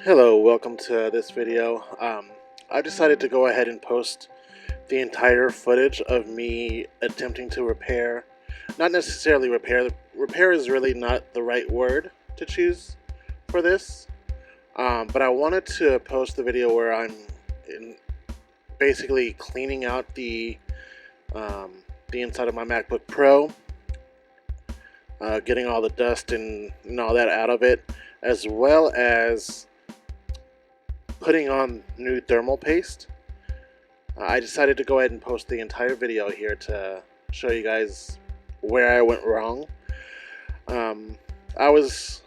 Hello, welcome to this video. I decided to go ahead and post the entire footage of me attempting to repair, not necessarily repair, repair is really not the right word to choose for this, but I wanted to post the video where I'm basically cleaning out the inside of my MacBook Pro, getting all the dust and all that out of it, as well as putting on new thermal paste. I decided to go ahead and post the entire video here to show you guys where I went wrong. I was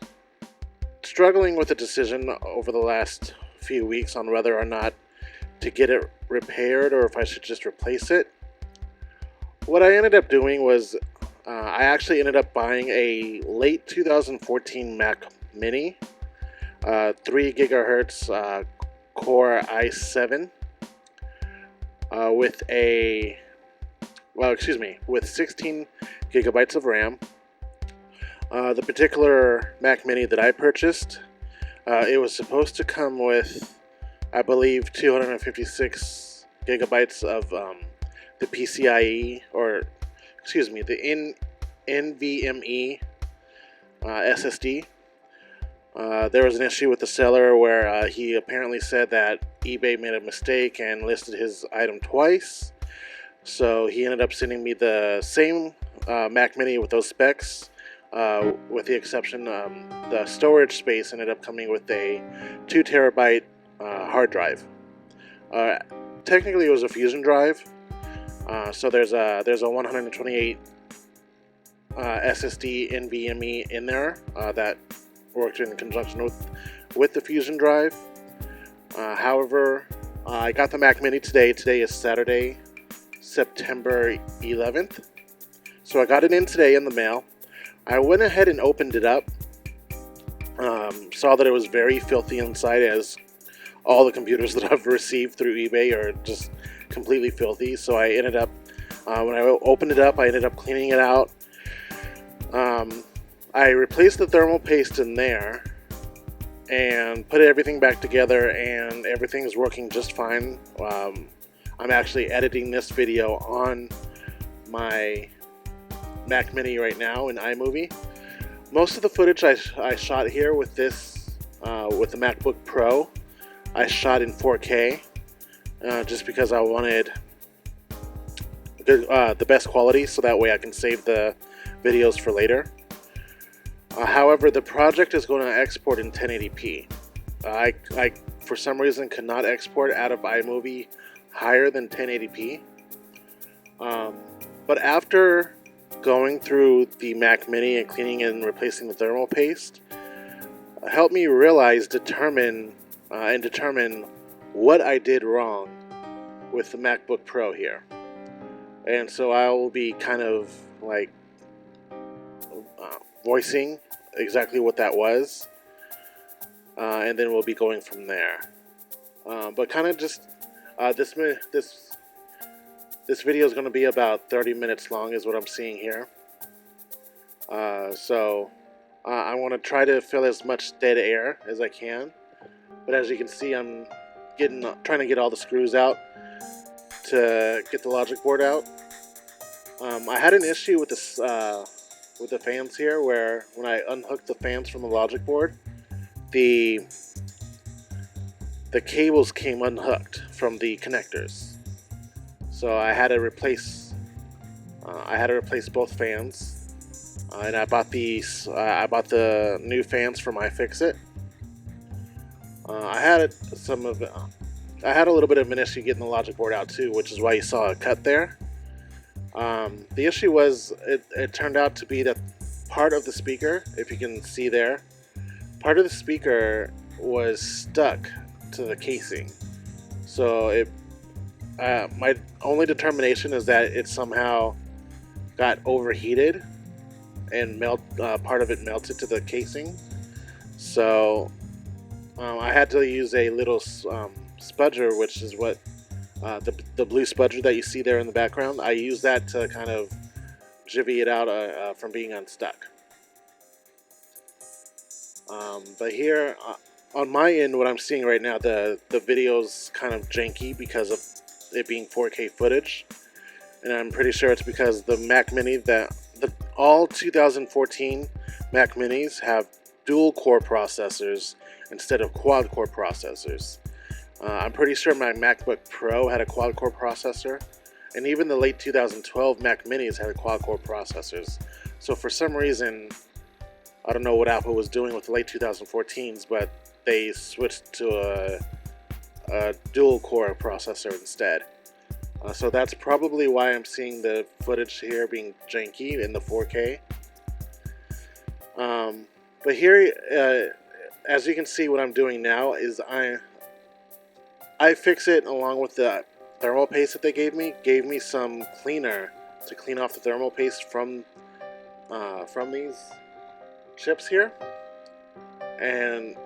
struggling with a decision over the last few weeks on whether or not to get it repaired or if I should just replace it. What I ended up doing was I actually ended up buying a late 2014 Mac Mini, 3 gigahertz Core i7 with with 16 gigabytes of RAM. The particular Mac Mini that I purchased, it was supposed to come with, I believe, 256 gigabytes of the PCIe, or the NVMe SSD. There was an issue with the seller where he apparently said that eBay made a mistake and listed his item twice. So he ended up sending me the same Mac Mini with those specs, with the exception the storage space ended up coming with a 2 terabyte hard drive. Technically, it was a Fusion drive. So there's a 128 SSD NVMe in there that worked in conjunction with the Fusion drive. However, I got the Mac Mini today. Today is Saturday, September 11th. So I got it in today in the mail. I went ahead and opened it up. Saw that it was very filthy inside, as all the computers that I've received through eBay are just completely filthy. So I ended up, when I opened it up, I ended up cleaning it out. I replaced the thermal paste in there and put everything back together, and everything is working just fine. I'm actually editing this video on my Mac Mini right now in iMovie. Most of the footage I shot here with this, with the MacBook Pro, I shot in 4K, just because I wanted the best quality, so that way I can save the videos for later. However, the project is going to export in 1080p. I for some reason could not export out of iMovie higher than 1080p. But after going through the Mac Mini and cleaning and replacing the thermal paste, helped me determine what I did wrong with the MacBook Pro here. And so I will be kind of like voicing exactly what that was, and then we'll be going from there. But kind of just this video is going to be about 30 minutes long, is what I'm seeing here. So I want to try to fill as much dead air as I can. But as you can see, I'm trying to get all the screws out to get the logic board out. I had an issue with this with the fans here, where when I unhooked the fans from the logic board, the cables came unhooked from the connectors. So I had to replace both fans, and I bought the new fans from iFixit. I had a little bit of an issue getting the logic board out too, which is why you saw a cut there. The issue was, it turned out to be that part of the speaker, if you can see there, part of the speaker was stuck to the casing. So my only determination is that it somehow got overheated and part of it melted to the casing. So I had to use a little spudger, which is what the blue spudger that you see there in the background. I use that to kind of jivvy it out from being unstuck. But here On my end, what I'm seeing right now, the video's kind of janky because of it being 4K footage, and I'm pretty sure it's because the Mac Mini, all 2014 Mac Minis have dual core processors instead of quad core processors. I'm pretty sure my MacBook Pro had a quad core processor, and even the late 2012 Mac Minis had quad core processors. So for some reason, I don't know what Apple was doing with the late 2014s, but they switched to a dual core processor instead. So that's probably why I'm seeing the footage here being janky in the 4K. But here, as you can see, what I'm doing now is I fix it along with the thermal paste that they gave me some cleaner to clean off the thermal paste from these chips here. And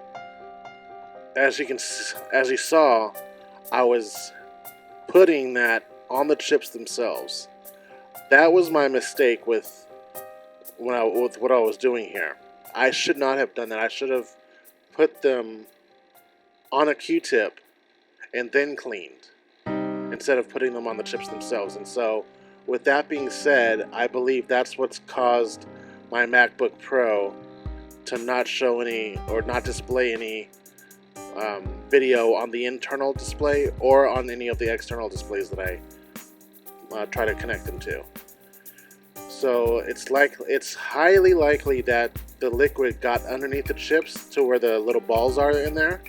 as you saw, I was putting that on the chips themselves. That was my mistake with what I was doing here. I should not have done that. I should have put them on a Q-tip and then cleaned, instead of putting them on the chips themselves. And so, with that being said, I believe that's what's caused my MacBook Pro to not show any or not display any video on the internal display or on any of the external displays that I try to connect them to. So it's highly likely that the liquid got underneath the chips to where the little balls are in there,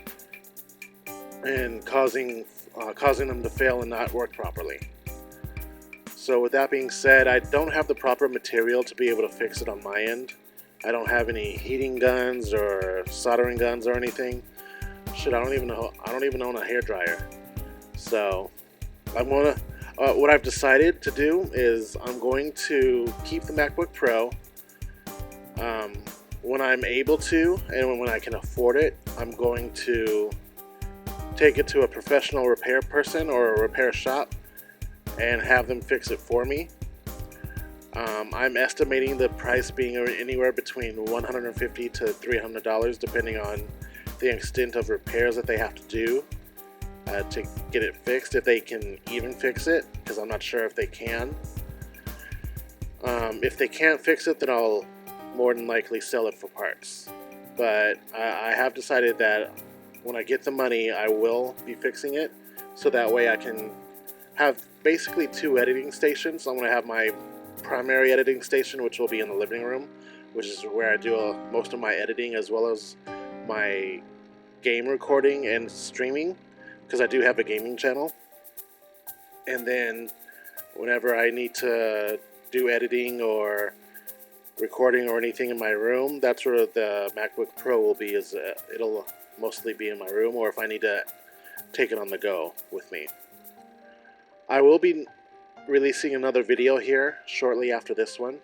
and causing them to fail and not work properly. So with that being said, I don't have the proper material to be able to fix it on my end. I don't have any heating guns or soldering guns or anything. Shit, I don't even own a hairdryer. So what I've decided to do is I'm going to keep the MacBook Pro. When I'm able to and when I can afford it, I'm going to take it to a professional repair person or a repair shop and have them fix it for me. I'm estimating the price being anywhere between $150 to $300, depending on the extent of repairs that they have to do to get it fixed, if they can even fix it, because I'm not sure if they can. If they can't fix it, then I'll more than likely sell it for parts. But I have decided that when I get the money, I will be fixing it, so that way I can have basically two editing stations. I'm going to have my primary editing station, which will be in the living room, which is where I do most of my editing, as well as my game recording and streaming, because I do have a gaming channel. And then whenever I need to do editing or recording or anything in my room, that's where the MacBook Pro will be. It'll mostly be in my room, or if I need to take it on the go with me. I will be releasing another video here shortly after this one,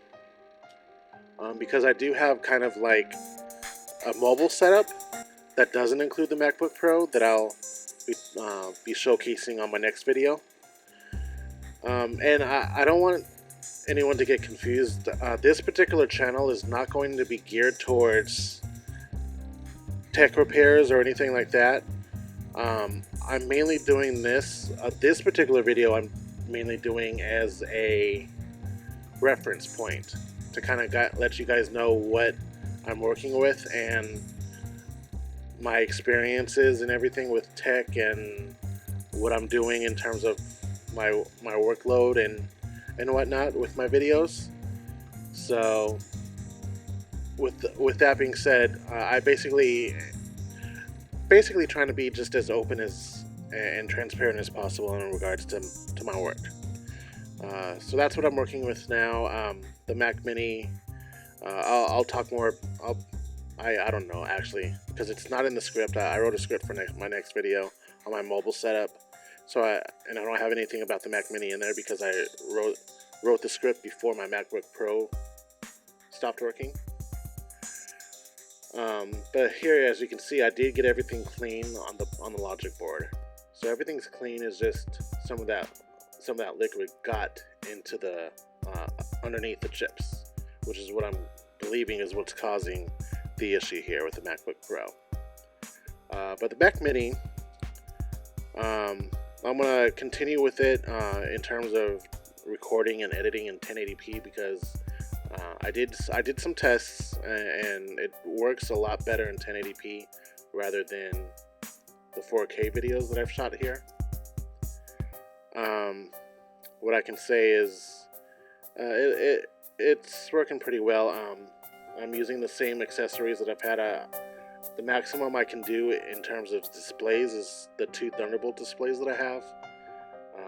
because I do have kind of like a mobile setup that doesn't include the MacBook Pro that I'll be showcasing on my next video. And I don't want anyone to get confused. This particular channel is not going to be geared towards tech repairs or anything like that. I'm mainly doing this particular video I'm mainly doing as a reference point to kind of let you guys know what I'm working with and my experiences and everything with tech and what I'm doing in terms of my workload and whatnot with my videos. So with that being said, I basically trying to be just as open and transparent as possible in regards to my work. So that's what I'm working with now. The Mac Mini. I'll talk more. I don't know actually, because it's not in the script. I wrote a script for my next video on my mobile setup. So I don't have anything about the Mac Mini in there because I wrote the script before my MacBook Pro stopped working. But here, as you can see, I did get everything clean on the Logic board. So everything's clean. Is just some of that liquid got into the underneath the chips, which is what I'm believing is what's causing the issue here with the MacBook Pro. But the Mac Mini, I'm gonna continue with it in terms of recording and editing in 1080p because I did some tests and it works a lot better in 1080p rather than the 4K videos that I've shot here. What I can say is it's working pretty well. I'm using the same accessories that I've had. The maximum I can do in terms of displays is the 2 Thunderbolt displays that I have.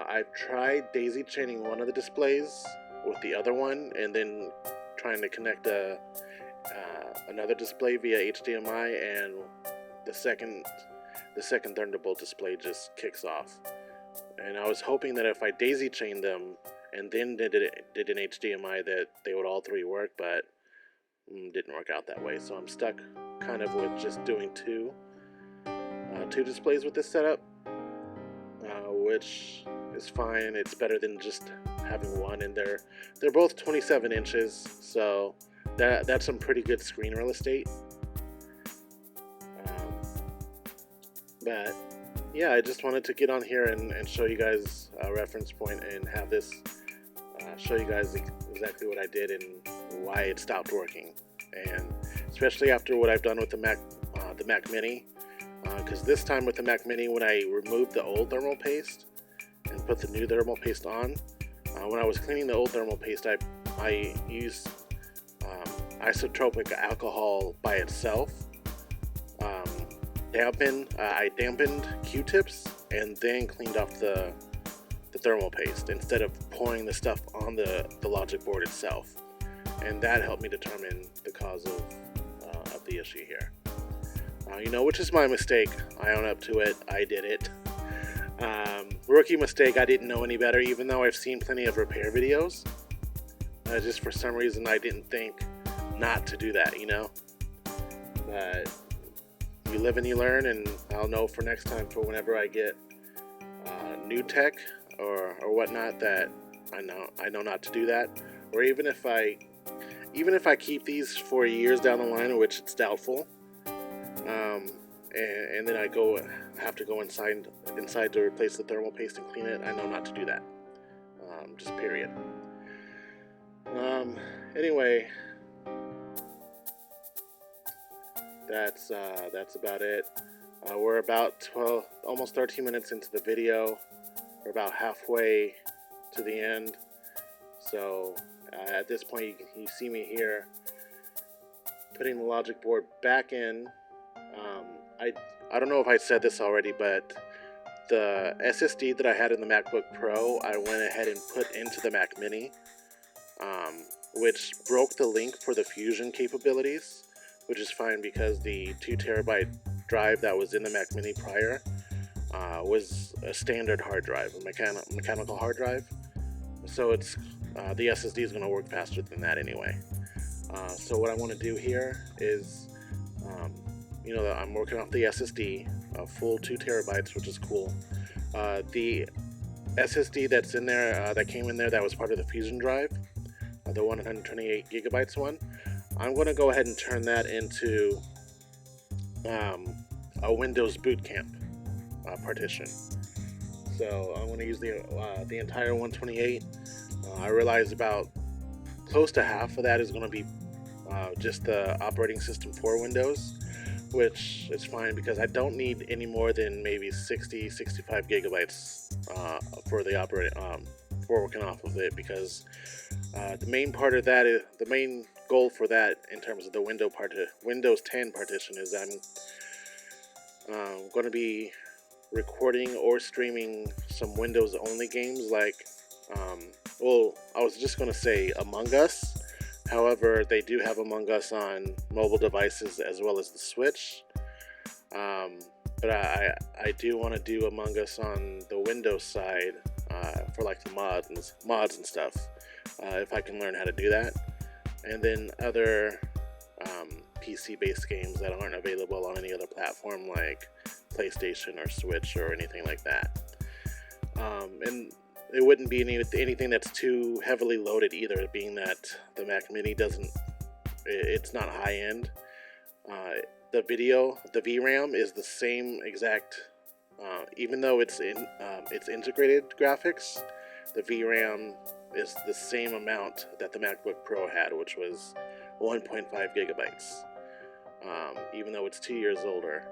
I've tried daisy chaining one of the displays with the other one and then trying to connect another display via HDMI, and the second Thunderbolt display just kicks off. And I was hoping that if I daisy chained them and then did an HDMI that they would all 3 work, but didn't work out that way. So I'm stuck kind of with just doing two displays with this setup, which is fine. It's better than just having one, and they're both 27 inches, so that's some pretty good screen real estate. But yeah, I just wanted to get on here and show you guys a reference point and have this show you guys exactly what I did and why it stopped working, and especially after what I've done with the Mac Mini, because this time with the Mac Mini, when I removed the old thermal paste and put the new thermal paste on, when I was cleaning the old thermal paste, I used isotropic alcohol by itself. I dampened Q-tips and then cleaned off the thermal paste instead of pouring the stuff on the logic board itself, and that helped me determine the cause of the issue here. Which is my mistake. I own up to it. I did it. Rookie mistake. I didn't know any better, even though I've seen plenty of repair videos. Just for some reason, I didn't think not to do that. But you live and you learn, and I'll know for next time, for whenever I get new tech or whatnot, that I know not to do that. Or even if I keep these for years down the line, which it's doubtful, and then I have to go inside to replace the thermal paste and clean it, I know not to do that. Just period. Anyway, that's about it. We're about almost 13 minutes into the video. We're about halfway to the end. So at this point, you see me here putting the logic board back in. I don't know if I said this already, but the SSD that I had in the MacBook Pro, I went ahead and put into the Mac Mini, which broke the link for the Fusion capabilities, which is fine because the 2 terabyte drive that was in the Mac Mini prior was a standard hard drive, a mechanical hard drive. So it's the SSD is going to work faster than that anyway. So what I want to do here is, I'm working off the SSD, a full 2 terabytes, which is cool. The SSD that's in there, that came in there, that was part of the Fusion drive, the 128 gigabytes one, I'm going to go ahead and turn that into a Windows Boot Camp partition. So I'm going to use the entire 128. I realize about close to half of that is going to be just the operating system for Windows, which is fine because I don't need any more than maybe 65 gigabytes for the for working off of it, because the main part of that is the main goal for that in terms of the Windows 10 partition is I'm going to be recording or streaming some Windows only games like I was just going to say Among Us. However, they do have Among Us on mobile devices as well as the Switch. But I do want to do Among Us on the Windows side for like the mods and stuff, if I can learn how to do that. And then other PC-based games that aren't available on any other platform like PlayStation or Switch or anything like that. And it wouldn't be anything that's too heavily loaded either, being that the Mac Mini it's not high-end. the VRAM is the same exact. Even though it's integrated graphics, the VRAM is the same amount that the MacBook Pro had, which was 1.5 gigabytes. Even though it's 2 years older,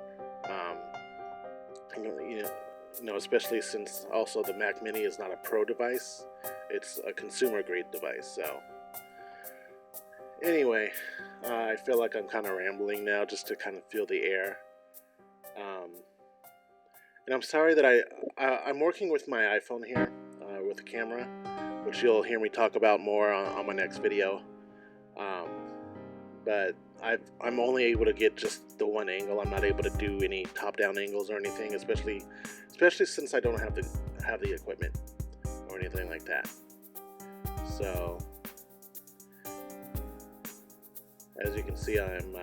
especially since also the Mac Mini is not a Pro device, it's a consumer grade device. So anyway, I feel like I'm kind of rambling now just to kind of feel the air. And I'm sorry that I'm working with my iPhone here with the camera, which you'll hear me talk about more on my next video. But I'm only able to get just the one angle. I'm not able to do any top-down angles or anything, especially since I don't have the equipment or anything like that. So as you can see, I'm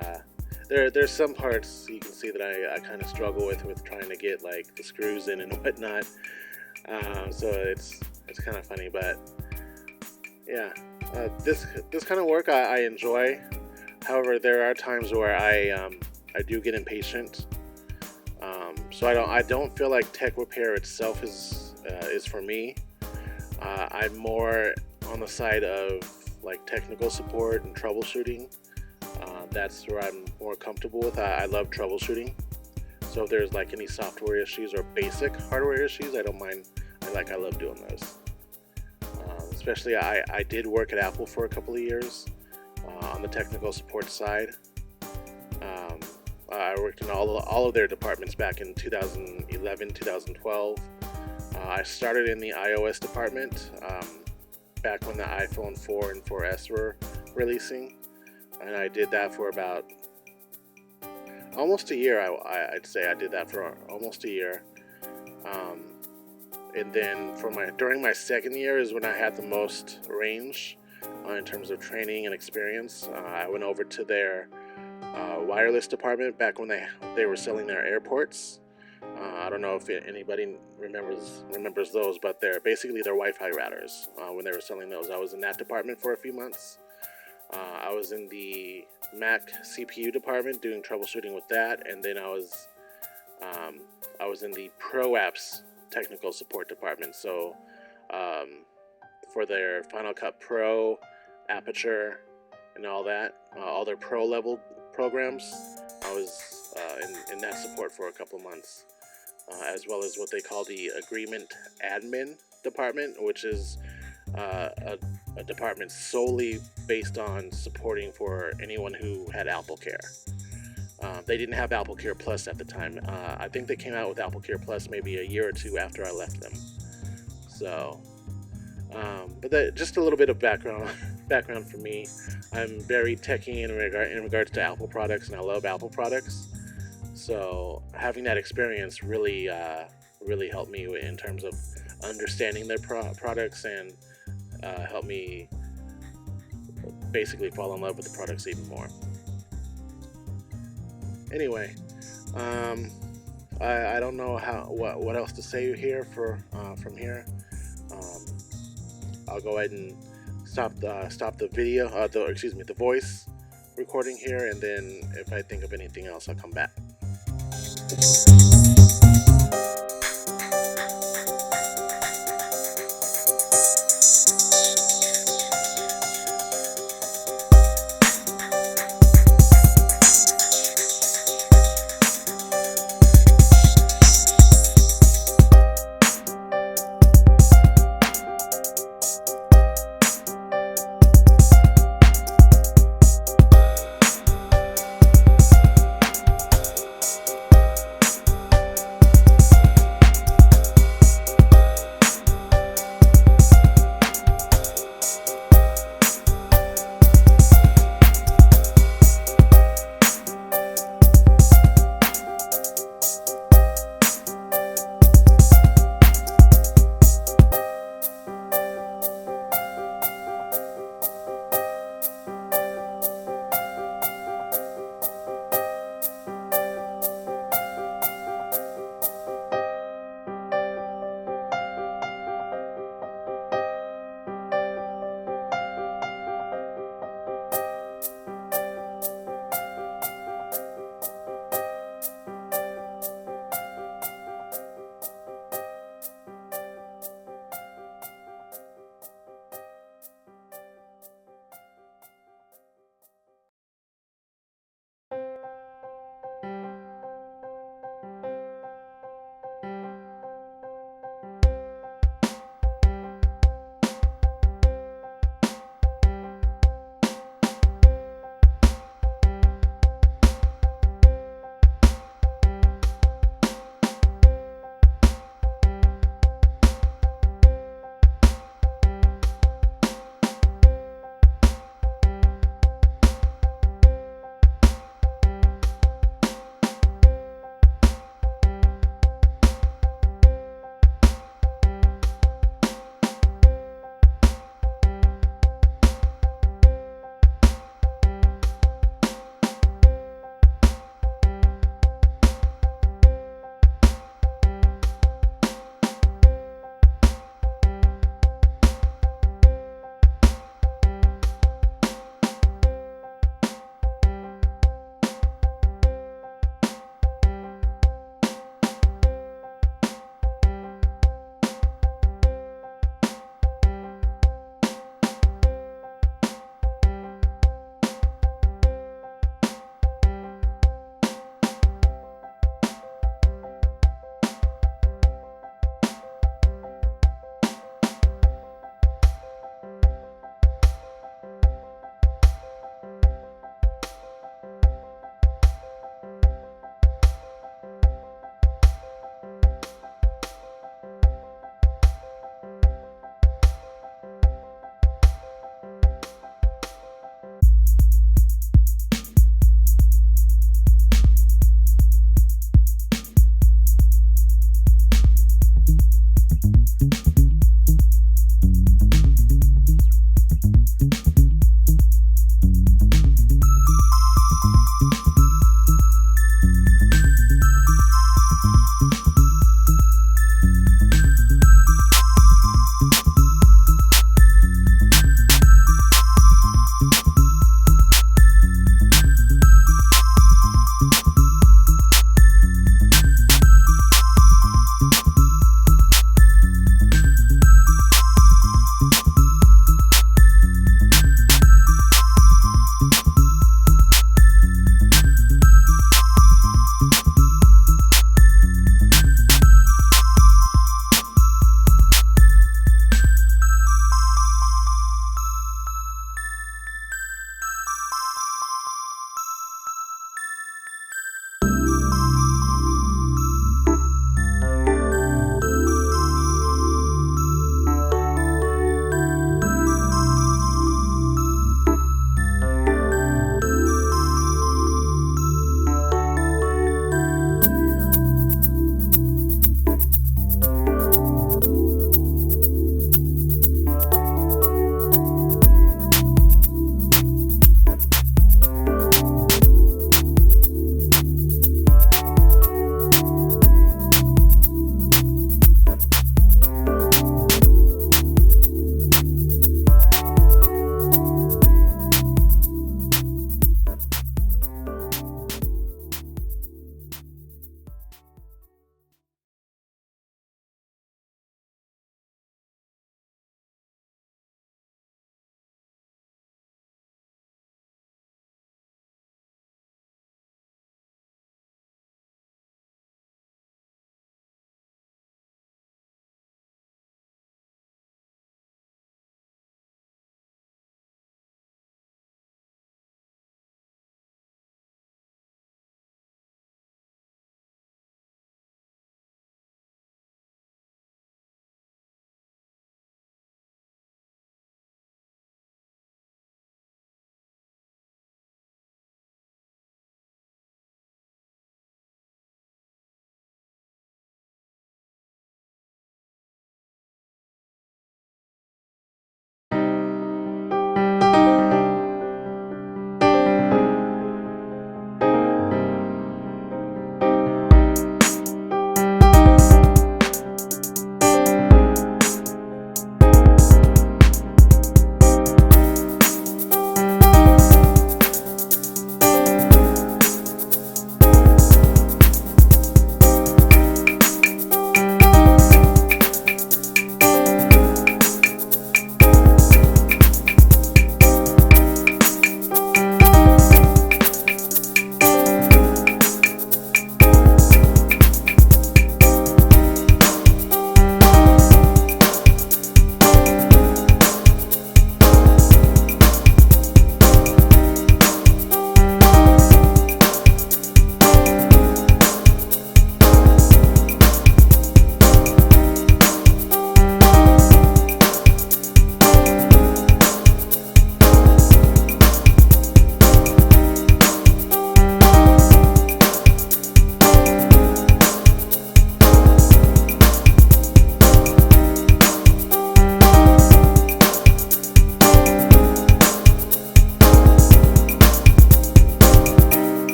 there's some parts you can see that I kind of struggle with trying to get like the screws in and whatnot. So it's kind of funny, but yeah, this kind of work I enjoy. However, there are times where I do get impatient. So I don't feel like tech repair itself is for me. I'm more on the side of like technical support and troubleshooting. That's where I'm more comfortable with. I love troubleshooting. So if there's like any software issues or basic hardware issues, I don't mind. I love doing those. Especially I did work at Apple for a couple of years on the technical support side. I worked in all of their departments back in 2011, 2012. I started in the iOS department back when the iPhone 4 and 4S were releasing, and I did that for about almost a year. I'd say I did that for almost a year. And then during my second year is when I had the most range in terms of training and experience. I went over to their wireless department back when they were selling their airports. I don't know if anybody remembers those, but they're basically their Wi-Fi routers. When they were selling those, I was in that department for a few months. I was in the Mac CPU department doing troubleshooting with that, and then I was in the Pro Apps technical support department. So for their Final Cut Pro, Aperture, and all that, all their pro level programs, I was in that support for a couple months, as well as what they call the Agreement Admin department, which is a department solely based on supporting for anyone who had AppleCare. They didn't have AppleCare Plus at the time. I think they came out with AppleCare Plus maybe a year or two after I left them. So, but just a little bit of background for me. I'm very techy in regards to Apple products, and I love Apple products. So having that experience really helped me in terms of understanding their products, and helped me basically fall in love with the products even more. Anyway, I don't know what else to say here from here. I'll go ahead and stop the video, the voice recording here, and then if I think of anything else, I'll come back.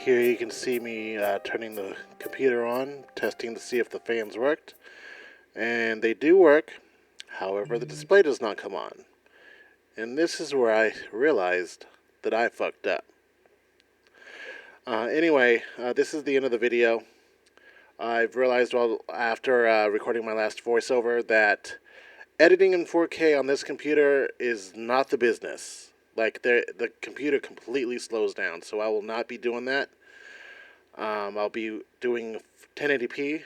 Here you can see me turning the computer on, testing to see if the fans worked. And they do work, however the display does not come on. And this is where I realized that I fucked up. Anyway, this is the end of the video. I've realized after recording my last voiceover that editing in 4K on this computer is not the business. Like, the computer completely slows down, so I will not be doing that. I'll be doing 1080p.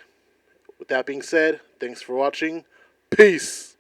With that being said, thanks for watching. Peace!